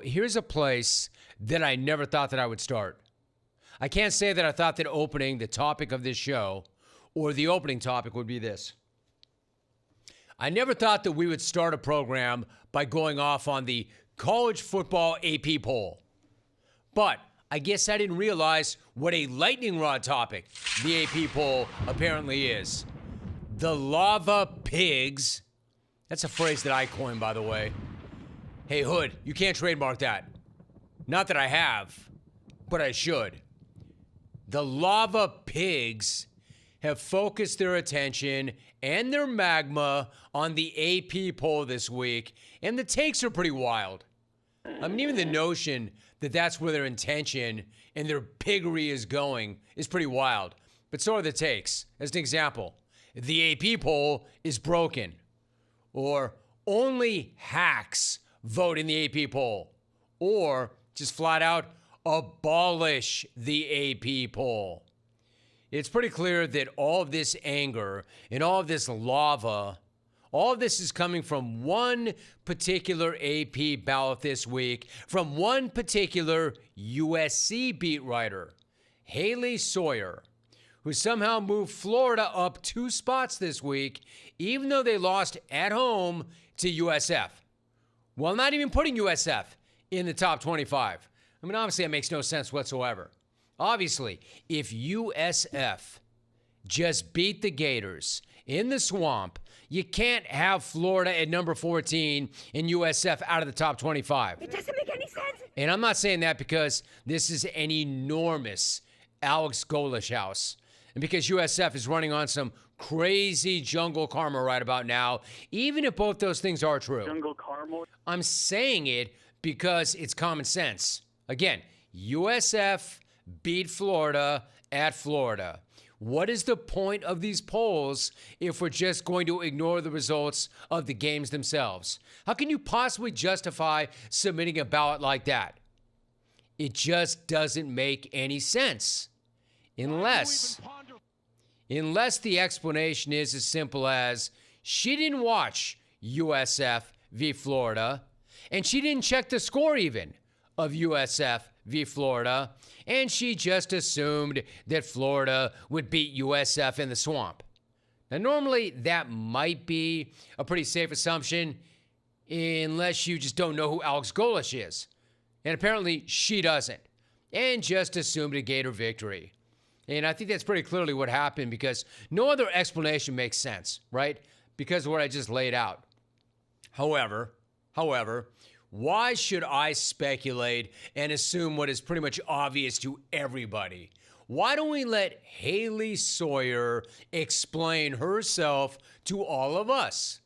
here's a place that I never thought that I would start. I can't say that I thought that opening the topic of this show or the opening topic would be this. I never thought that we would start a program by going off on the college football AP poll. But I guess I didn't realize what a lightning rod topic the AP poll apparently is. The lava pigs. That's a phrase that I coined, by the way. Hey, Hood, you can't trademark that. Not that I have, but I should. The lava pigs have focused their attention and their magma on the AP poll this week, and the takes are pretty wild. I mean, even the notion that that's where their intention and their piggery is going is pretty wild. But so are the takes. As an example, the AP poll is broken, or only hacks vote in the AP poll, or just flat out abolish the AP poll. It's pretty clear that all of this anger and all of this lava, all of this is coming from one particular AP ballot this week, from one particular USC beat writer, Haley Sawyer, who somehow moved Florida up 2 spots this week, even though they lost at home to USF. While not even putting USF in the top 25. I mean, obviously, that makes no sense whatsoever. Obviously, if USF just beat the Gators in the swamp, you can't have Florida at number 14 and USF out of the top 25. It doesn't make any sense. And I'm not saying that because this is an enormous Alex Golesh house, and because USF is running on some crazy jungle karma right about now, even if both those things are true. Jungle karma? I'm saying it because it's common sense. Again, USF beat Florida at Florida. What is the point of these polls if we're just going to ignore the results of the games themselves? How can you possibly justify submitting a ballot like that? It just doesn't make any sense. Unless the explanation is as simple as she didn't watch USF v. Florida, and she didn't check the score even of USF v. Florida, and she just assumed that Florida would beat USF in the swamp. Now, normally that might be a pretty safe assumption unless you just don't know who Alex Golesh is. And apparently she doesn't, and just assumed a Gator victory. And I think that's pretty clearly what happened because no other explanation makes sense, right? Because of what I just laid out. However, why should I speculate and assume what is pretty much obvious to everybody? Why don't we let Haley Sawyer explain herself to all of us?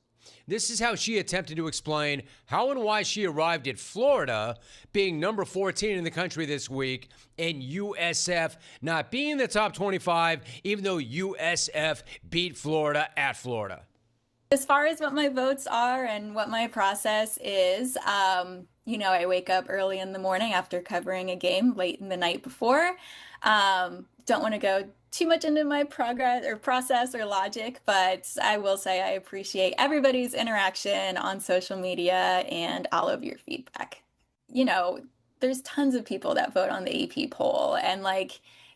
This is how she attempted to explain how and why she arrived at Florida being number 14 in the country this week and USF not being in the top 25, even though USF beat Florida at Florida. As far as what my votes are and what my process is, I wake up early in the morning after covering a game late in the night before. Don't want to go too much into my progress or process or logic, but I will say I appreciate everybody's interaction on social media and all of your feedback. There's tons of people that vote on the AP poll, and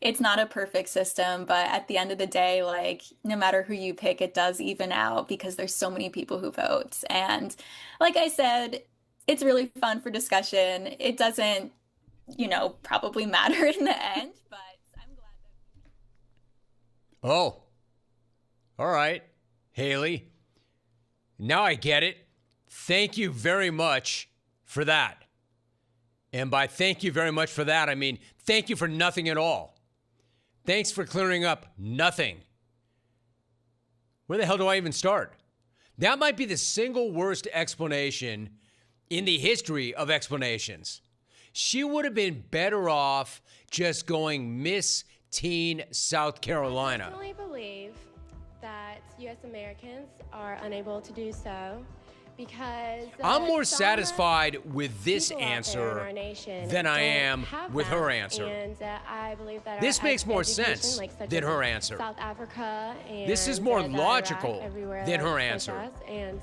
it's not a perfect system, but at the end of the day, no matter who you pick, it does even out because there's so many people who vote. And like I said, it's really fun for discussion. It doesn't, probably matter in the end, but I'm glad that. Oh, all right, Haley. Now I get it. Thank you very much for that. And by thank you very much for that, I mean thank you for nothing at all. Thanks for clearing up nothing. Where the hell do I even start? That might be the single worst explanation in the history of explanations. She would have been better off just going Miss Teen South Carolina. I personally believe that U.S. Americans are unable to do so because I'm more satisfied with this answer than I am with her answer. And I believe that this makes more sense than her answer. South Africa and this is more Iraq, logical everywhere than her such answer. as, and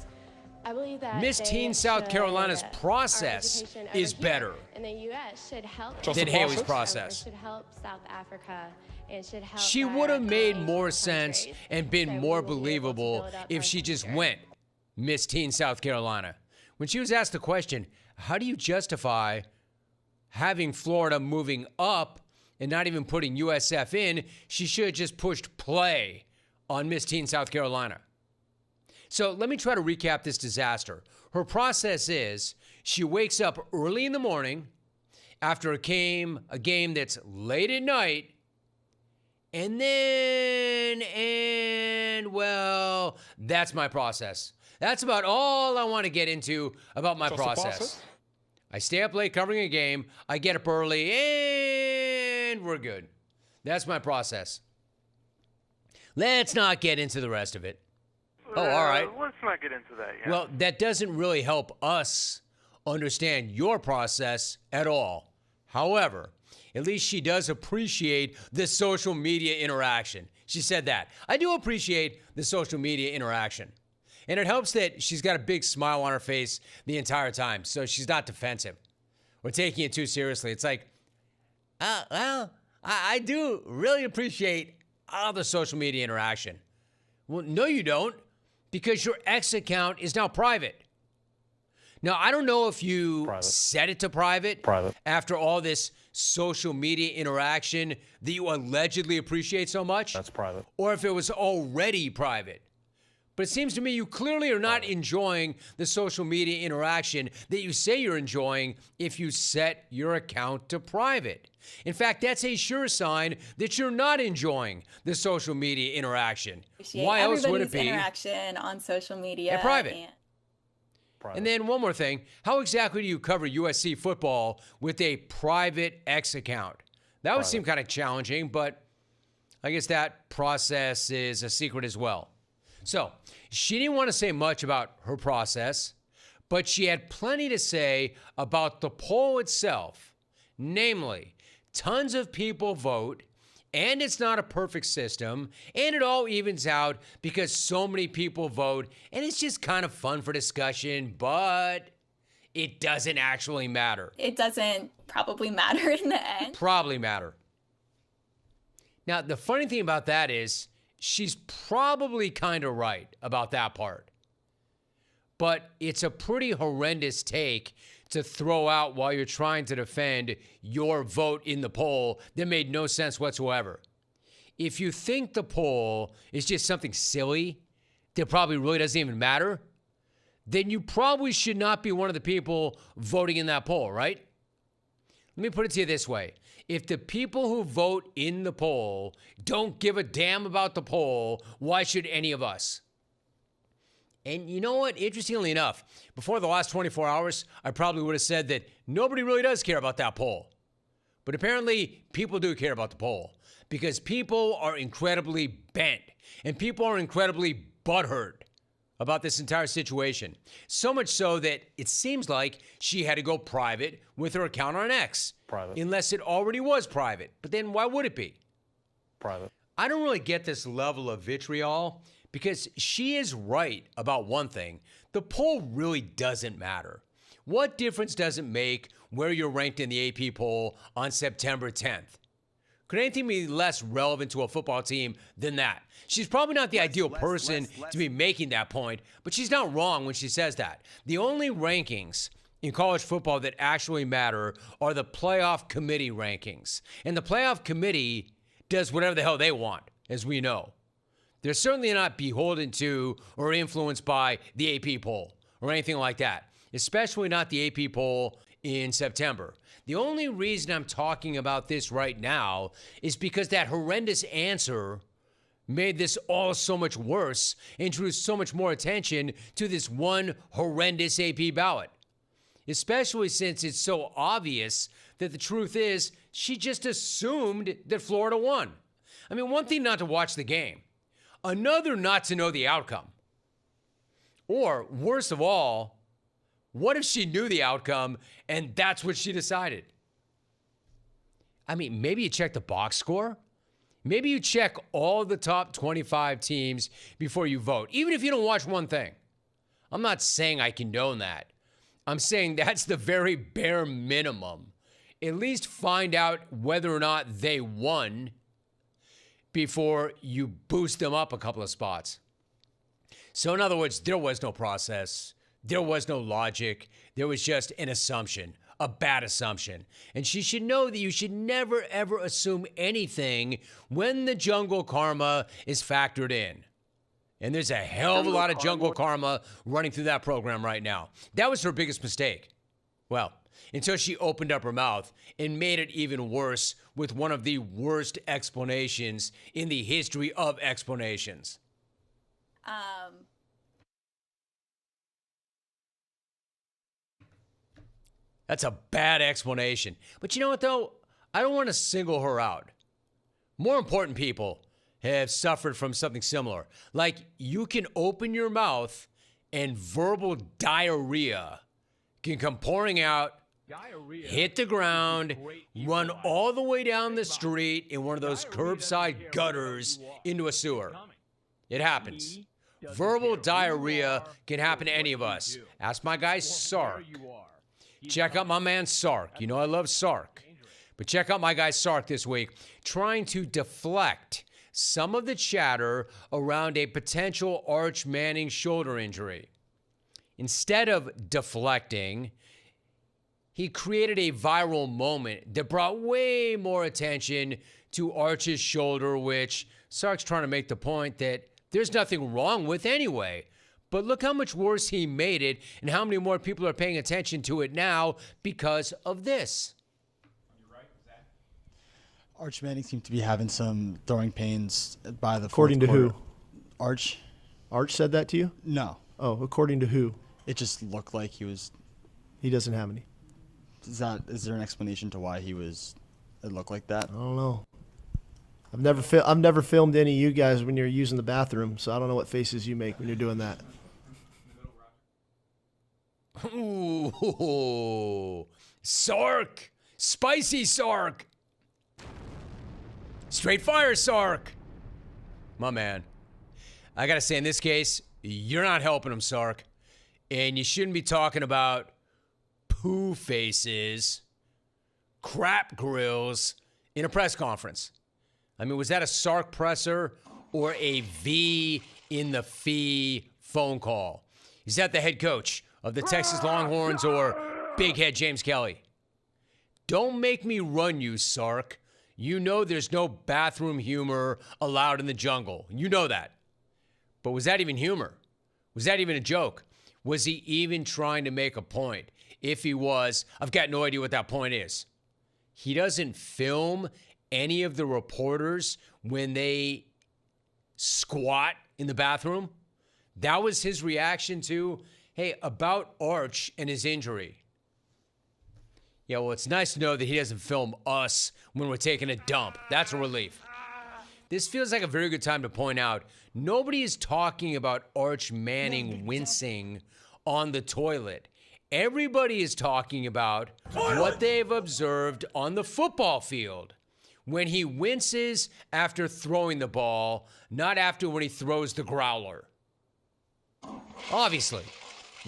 I believe that Miss Teen South Carolina's process is better in the U.S. should help than Haley's process. Should help South Africa. And should help. She would have made more sense and been more believable if she just went Miss Teen South Carolina. When she was asked the question, how do you justify having Florida moving up and not even putting USF in, she should have just pushed play on Miss Teen South Carolina. So let me try to recap this disaster. Her process is she wakes up early in the morning after a game that's late at night, and well, that's my process. That's about all I want to get into about my process. I stay up late covering a game, I get up early, and we're good. That's my process. Let's not get into the rest of it. Oh, all right. Let's not get into that. Yeah. Well, that doesn't really help us understand your process at all. However, at least she does appreciate the social media interaction. She said that. I do appreciate the social media interaction. And it helps that she's got a big smile on her face the entire time, so she's not defensive or taking it too seriously. It's like, well, I do really appreciate all the social media interaction. Well, no, you don't, because your X account is now private. Now, I don't know if you set it to private after all this social media interaction that you allegedly appreciate so much. That's private. Or if it was already private. But it seems to me you clearly are not enjoying the social media interaction that you say you're enjoying if you set your account to private. In fact, that's a sure sign that you're not enjoying the social media interaction. Why else would it be interaction on social media and private? And then one more thing. How exactly do you cover USC football with a private X account? That would seem kind of challenging, but I guess that process is a secret as well. So she didn't want to say much about her process, but she had plenty to say about the poll itself. Namely, tons of people vote, and it's not a perfect system, and it all evens out because so many people vote, and it's just kind of fun for discussion, but it doesn't actually matter. It doesn't probably matter in the end. Probably matter. Now, the funny thing about that is she's probably kind of right about that part. But it's a pretty horrendous take to throw out while you're trying to defend your vote in the poll that made no sense whatsoever. If you think the poll is just something silly that probably really doesn't even matter, then you probably should not be one of the people voting in that poll, right? Let me put it to you this way. If the people who vote in the poll don't give a damn about the poll, why should any of us? And you know what? Interestingly enough, before the last 24 hours, I probably would have said that nobody really does care about that poll. But apparently, people do care about the poll because people are incredibly bent and people are incredibly butthurt about this entire situation. So much so that it seems like she had to go private with her account on X. Private. Unless it already was private. But then why would it be? Private. I don't really get this level of vitriol because she is right about one thing. The poll really doesn't matter. What difference does it make where you're ranked in the AP poll on September 10th? Could anything be less relevant to a football team than that? She's probably not the ideal person to be making that point, but she's not wrong when she says that. The only rankings in college football that actually matter are the playoff committee rankings. And the playoff committee does whatever the hell they want, as we know. They're certainly not beholden to or influenced by the AP poll or anything like that, especially not the AP poll in September. The only reason I'm talking about this right now is because that horrendous answer made this all so much worse and drew so much more attention to this one horrendous AP ballot. Especially since it's so obvious that the truth is she just assumed that Florida won. I mean, one thing not to watch the game, another not to know the outcome. Or, worst of all, what if she knew the outcome and that's what she decided? I mean, maybe you check the box score. Maybe you check all the top 25 teams before you vote, even if you don't watch one thing. I'm not saying I condone that. I'm saying that's the very bare minimum. At least find out whether or not they won before you boost them up a couple of spots. So in other words, there was no process. There was no logic. There was just an assumption, a bad assumption. And she should know that you should never, ever assume anything when the jungle karma is factored in. And there's a hell of a lot of jungle karma running through that program right now. That was her biggest mistake. Well, until she opened up her mouth and made it even worse with one of the worst explanations in the history of explanations. That's a bad explanation. But you know what, though? I don't want to single her out. More important people have suffered from something similar. Like, you can open your mouth and verbal diarrhea can come pouring out, hit the ground, run all the way down the street in one of those curbside gutters into a sewer. It happens. Verbal diarrhea can happen to any of us. Ask my guy Sark. Check out my man Sark. You know I love Sark. But check out my guy Sark this week, trying to deflect some of the chatter around a potential Arch Manning shoulder injury. Instead of deflecting, he created a viral moment that brought way more attention to Arch's shoulder, which Sark's trying to make the point that there's nothing wrong with anyway. But look how much worse he made it and how many more people are paying attention to it now because of this. Arch Manning seemed to be having some throwing pains by the According to fourth who? quarter. Arch? Arch said that to you? No. Oh, according to who? It just looked like he was. He doesn't have any. Is there an explanation to why it looked like that? I don't know. I've never filmed any of you guys when you're using the bathroom, so I don't know what faces you make when you're doing that. Ooh, Sark, spicy Sark, straight fire Sark, my man. I gotta say, in this case, you're not helping him, Sark, and you shouldn't be talking about poo faces, crap grills in a press conference. I mean, was that a Sark presser or a V in the fee phone call? Is that the head coach of the Texas Longhorns or big head James Kelly? Don't make me run you, Sark. You know there's no bathroom humor allowed in the jungle. You know that. But was that even humor? Was that even a joke? Was he even trying to make a point? If he was, I've got no idea what that point is. He doesn't film any of the reporters when they squat in the bathroom. That was his reaction to, hey, about Arch and his injury. Yeah, well, it's nice to know that he doesn't film us when we're taking a dump. That's a relief. This feels like a very good time to point out, nobody is talking about Arch Manning wincing on the toilet. Everybody is talking about what they've observed on the football field when he winces after throwing the ball, not after when he throws the growler. Obviously,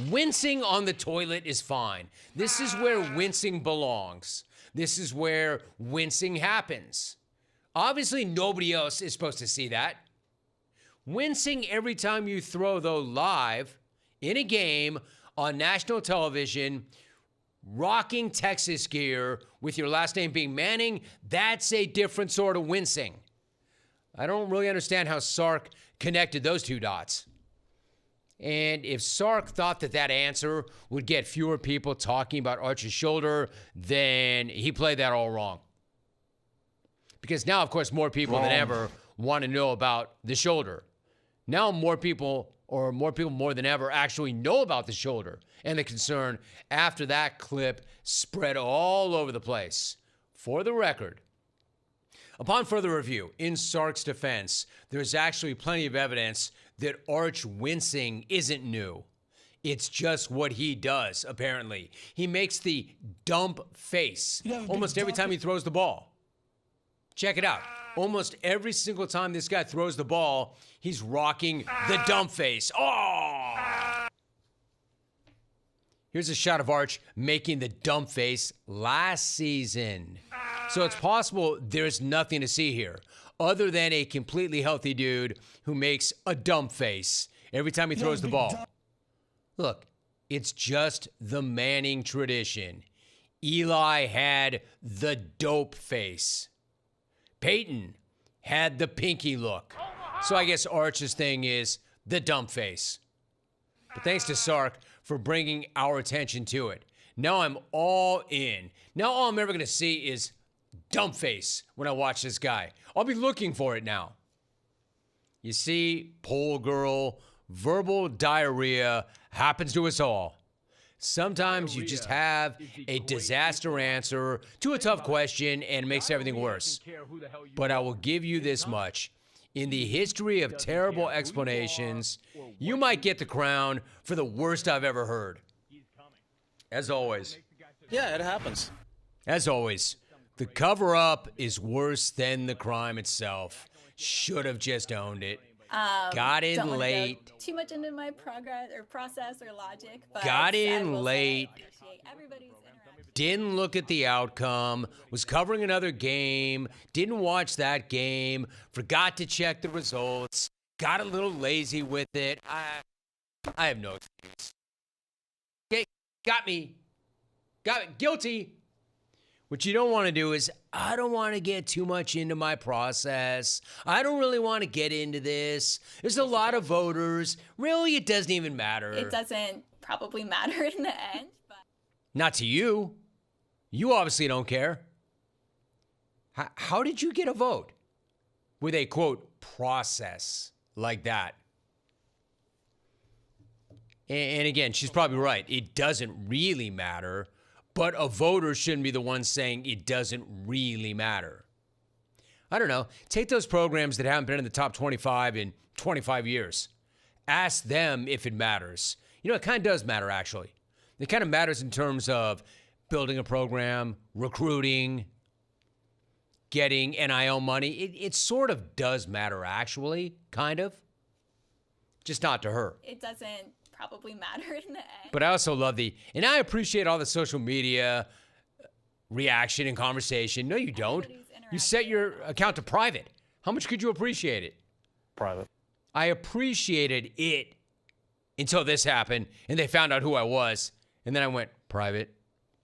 wincing on the toilet is fine. This is where wincing belongs. This is where wincing happens. Obviously, nobody else is supposed to see that. Wincing every time you throw, though, live in a game on national television, rocking Texas gear with your last name being Manning, that's a different sort of wincing. I don't really understand how Sark connected those two dots. And if Sark thought that that answer would get fewer people talking about Arch's shoulder, then he played that all wrong. Because now, of course, more people than ever want to know about the shoulder. Now more people more than ever actually know about the shoulder and the concern after that clip spread all over the place. For the record, upon further review, in Sark's defense, there's actually plenty of evidence that Arch wincing isn't new. It's just what he does, apparently. He makes the dump face almost every time he throws the ball. Check it out. Almost every single time this guy throws the ball, he's rocking the dump face. Oh! Here's a shot of Arch making the dump face last season. So it's possible there's nothing to see here other than a completely healthy dude who makes a dump face every time he throws the ball. Look, it's just the Manning tradition. Eli had the dope face. Peyton had the pinky look. So I guess Arch's thing is the dump face. But thanks to Sark for bringing our attention to it. Now I'm all in. Now all I'm ever going to see is dump face when I watch this guy. I'll be looking for it now. You see, pole girl, verbal diarrhea happens to us all. Sometimes you just have a disaster answer to a tough question and it makes everything worse. But I will give you this much. In the history of terrible explanations, you might get the crown for the worst I've ever heard. As always. Yeah, it happens. As always, the cover-up is worse than the crime itself. Should have just owned it. Got in don't late. Go too much into my process or logic, but Got I in will late. say I appreciate everybody's interaction. Didn't look at the outcome, was covering another game, didn't watch that game, forgot to check the results, got a little lazy with it. I have no excuse. Okay, got me. Guilty. What you don't want to do is, I don't want to get too much into my process. I don't really want to get into this. There's a lot of voters. Really, it doesn't even matter. It doesn't probably matter in the end, but Not to you. You obviously don't care. How did you get a vote with a, quote, process like that? And again, she's probably right. It doesn't really matter. But a voter shouldn't be the one saying it doesn't really matter. I don't know. Take those programs that haven't been in the top 25 in 25 years. Ask them if it matters. You know, it kind of does matter, actually. It kind of matters in terms of building a program, recruiting, getting NIL money. It sort of does matter, actually, kind of. Just not to her. it doesn't probably matter in the end. But I also love and I appreciate all the social media reaction and conversation. No, you don't. You set your account to private. How much could you appreciate it? Private. I appreciated it until this happened and they found out who I was. And then I went private.